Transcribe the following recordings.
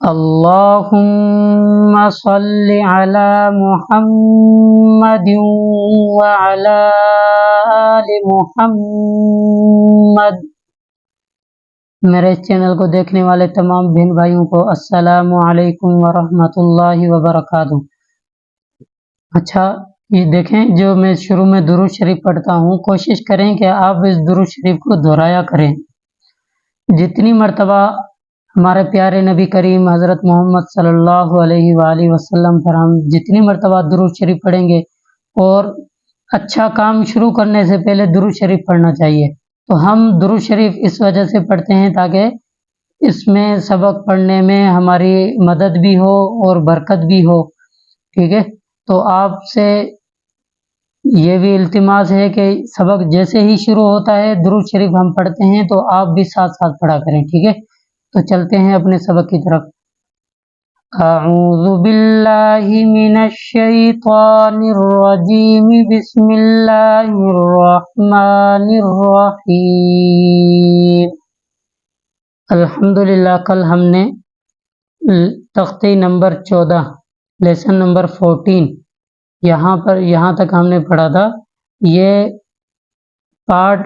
اللہم صل علی محمد وعلی آل محمد۔ میرے اس چینل کو دیکھنے والے تمام بہن بھائیوں کو السلام علیکم ورحمۃ اللہ وبرکاتہ۔ اچھا، یہ دیکھیں، جو میں شروع میں درود شریف پڑھتا ہوں، کوشش کریں کہ آپ اس درود شریف کو دہرایا کریں۔ جتنی مرتبہ ہمارے پیارے نبی کریم حضرت محمد صلی اللہ علیہ وآلہ وسلم پر ہم جتنی مرتبہ درود شریف پڑھیں گے، اور اچھا کام شروع کرنے سے پہلے درود شریف پڑھنا چاہیے۔ تو ہم درود شریف اس وجہ سے پڑھتے ہیں تاکہ اس میں سبق پڑھنے میں ہماری مدد بھی ہو اور برکت بھی ہو، ٹھیک ہے؟ تو آپ سے یہ بھی التماس ہے کہ سبق جیسے ہی شروع ہوتا ہے درود شریف ہم پڑھتے ہیں تو آپ بھی ساتھ ساتھ پڑھا کریں، ٹھیک ہے؟ تو چلتے ہیں اپنے سبق کی طرف۔ اعوذ باللہ من الشیطان الرجیم، بسم اللہ الرحمن الرحیم۔ الحمدللہ، کل ہم نے تختی نمبر 14 لیسن نمبر 14 یہاں تک ہم نے پڑھا تھا۔ یہ پارٹ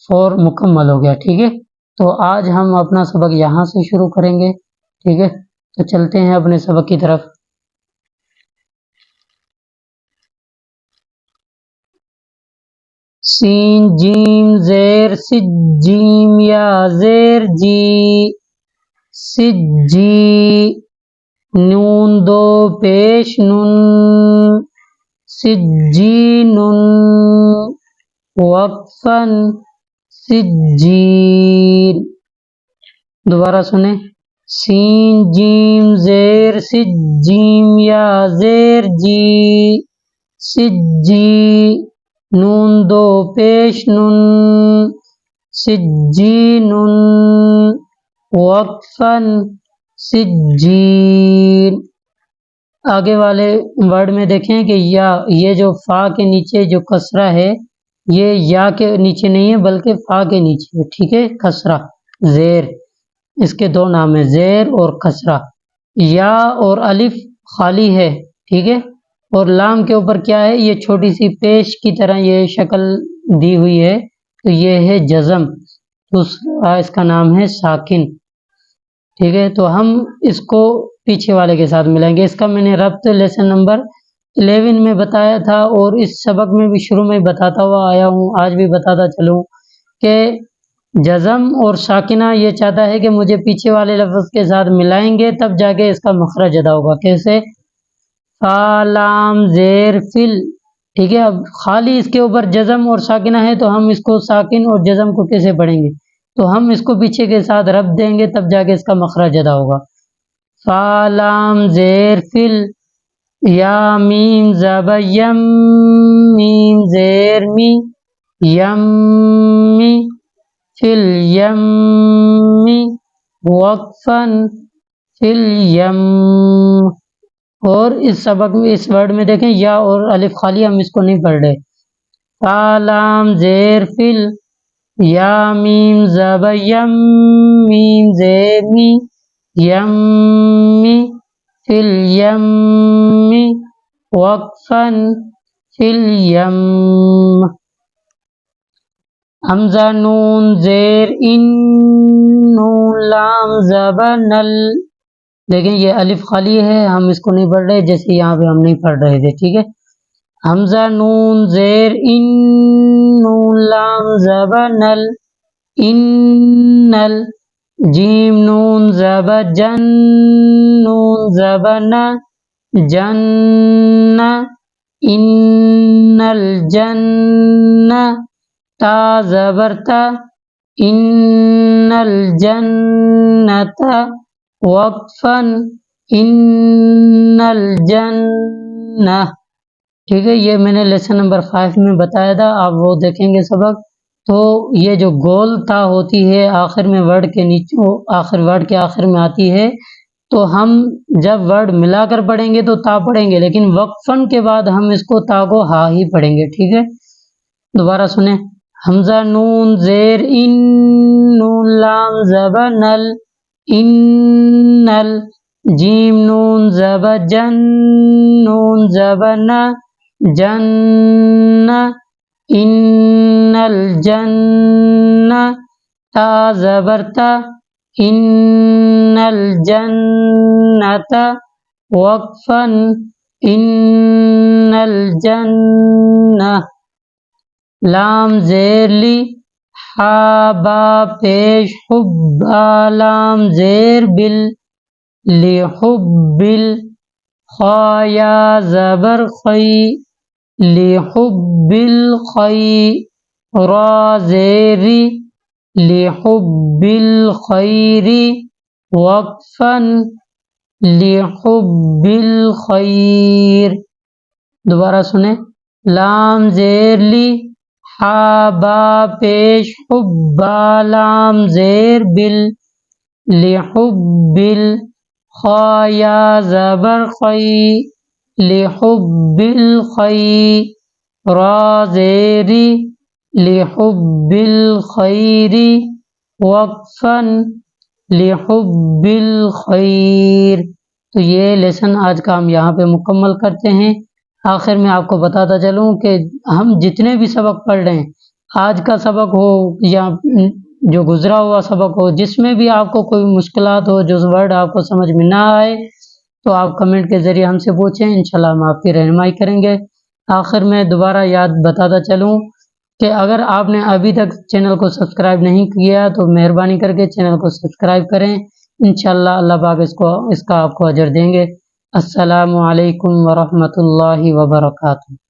4 مکمل ہو گیا، ٹھیک ہے؟ تو آج ہم اپنا سبق یہاں سے شروع کریں گے، ٹھیک ہے؟ تو چلتے ہیں اپنے سبق کی طرف۔ سین جیم زیر سجیم یا زیر جی، سجی، نون دو پیش نون، سجین، وقفن، سجین۔ دوبارہ سنیں، سین جیم زیر سجیم یا زیر جی، سجی، نون دو پیش نون، سجین، وقفن، سجین۔ آگے والے ورڈ میں دیکھیں کہ یا، یہ جو فا کے نیچے جو کسرہ ہے، یہ یا کے نیچے نہیں ہے بلکہ فا کے نیچے ہے، ٹھیک ہے؟ کسرہ زیر، اس کے دو نام ہیں، زیر اور کسرہ۔ یا اور الف خالی ہے، ٹھیک ہے؟ اور لام کے اوپر کیا ہے؟ یہ چھوٹی سی پیش کی طرح یہ شکل دی ہوئی ہے، تو یہ ہے جزم، دوسرا اس کا نام ہے ساکن، ٹھیک ہے؟ تو ہم اس کو پیچھے والے کے ساتھ ملائیں گے۔ اس کا میں نے ربط لیسن نمبر 11 میں بتایا تھا، اور اس سبق میں بھی شروع میں بتاتا ہوا آیا ہوں، آج بھی بتاتا چلوں کہ جزم اور ساکنہ یہ چاہتا ہے کہ مجھے پیچھے والے لفظ کے ساتھ ملائیں گے تب جا کے اس کا مخرج ادا ہوگا۔ کیسے؟ فا لام زیر فل، ٹھیک ہے؟ اب خالی اس کے اوپر جزم اور ساکنہ ہے تو ہم اس کو ساکن اور جزم کو کیسے پڑھیں گے؟ تو ہم اس کو پیچھے کے ساتھ ربط دیں گے تب جا کے اس کا مخرج ادا ہوگا۔ فا لام زیر فل، یا میم زبر یم، میم زیر می، یم می، فل یم می، وقفن، فل یم۔ اور اس سبق میں اس ورڈ میں دیکھیں یا اور الف خالی، ہم اس کو نہیں پڑھ رہے۔ فا لام زیر فل، یا میم زبر یم، میم زیر می، یم می، فل یم می، وقفن، فل یم۔ حمزہ نون زیر ان، نون لام زبر نل، لیکن یہ الف خالی ہے، ہم اس کو نہیں پڑھ رہے، جیسے یہاں پہ ہم نہیں پڑھ رہے تھے، ٹھیک ہے؟ حمزہ نون زیر ان، نون لام زبر نل، ان نل، جیم نون زبر جن، نون زبر ن، جن، ان الجن، تا زبر تا، ان الجنت، وقفن، ان الجنہ، ٹھیک ہے؟ یہ میں نے لیسن نمبر 5 میں بتایا تھا، آپ وہ دیکھیں گے سبق۔ تو یہ جو گول تا ہوتی ہے آخر میں ورڈ کے نیچے، ورڈ کے آخر میں آتی ہے، تو ہم جب ورڈ ملا کر پڑھیں گے تو تا پڑھیں گے، لیکن وقفن کے بعد ہم اس کو تا کو ہا ہی پڑھیں گے، ٹھیک ہے؟ دوبارہ سنیں، حمزہ نون زیر ان، نون لام زبر نل، ان نل، جیم نون زبر جن، نون زبر نا، جن، ان الجنہ، تا زبر تا، ان الجنۃ، وقفا، ان الجنہ، لام زیر لی، حا با پیش، حبا لام زیر بل، لحب، خا یا زبر خی، لحب الخی، را زیری، لحب الخیر، وقفا، لحب الخیر۔ دوبارہ سنیں، لام زیر لی، حا با پیش، حبا لام زیر بل، لحب، خا یا زبر خی، لحب الخی، را زیری، لحب الخیر، وقفا، لحب الخیر۔ تو یہ لیسن آج کا ہم یہاں پہ مکمل کرتے ہیں۔ آخر میں آپ کو بتاتا چلوں کہ ہم جتنے بھی سبق پڑھ رہے ہیں، آج کا سبق ہو یا جو گزرا ہوا سبق ہو، جس میں بھی آپ کو کوئی مشکلات ہو، جو ورڈ آپ کو سمجھ میں نہ آئے، تو آپ کمنٹ کے ذریعے ہم سے پوچھیں، انشاءاللہ ہم آپ کی رہنمائی کریں گے۔ آخر میں دوبارہ یاد بتاتا چلوں کہ اگر آپ نے ابھی تک چینل کو سبسکرائب نہیں کیا تو مہربانی کر کے چینل کو سبسکرائب کریں، انشاءاللہ اللہ پاک اس کا آپ کو اجر دیں گے۔ السلام علیکم ورحمۃ اللہ وبرکاتہ۔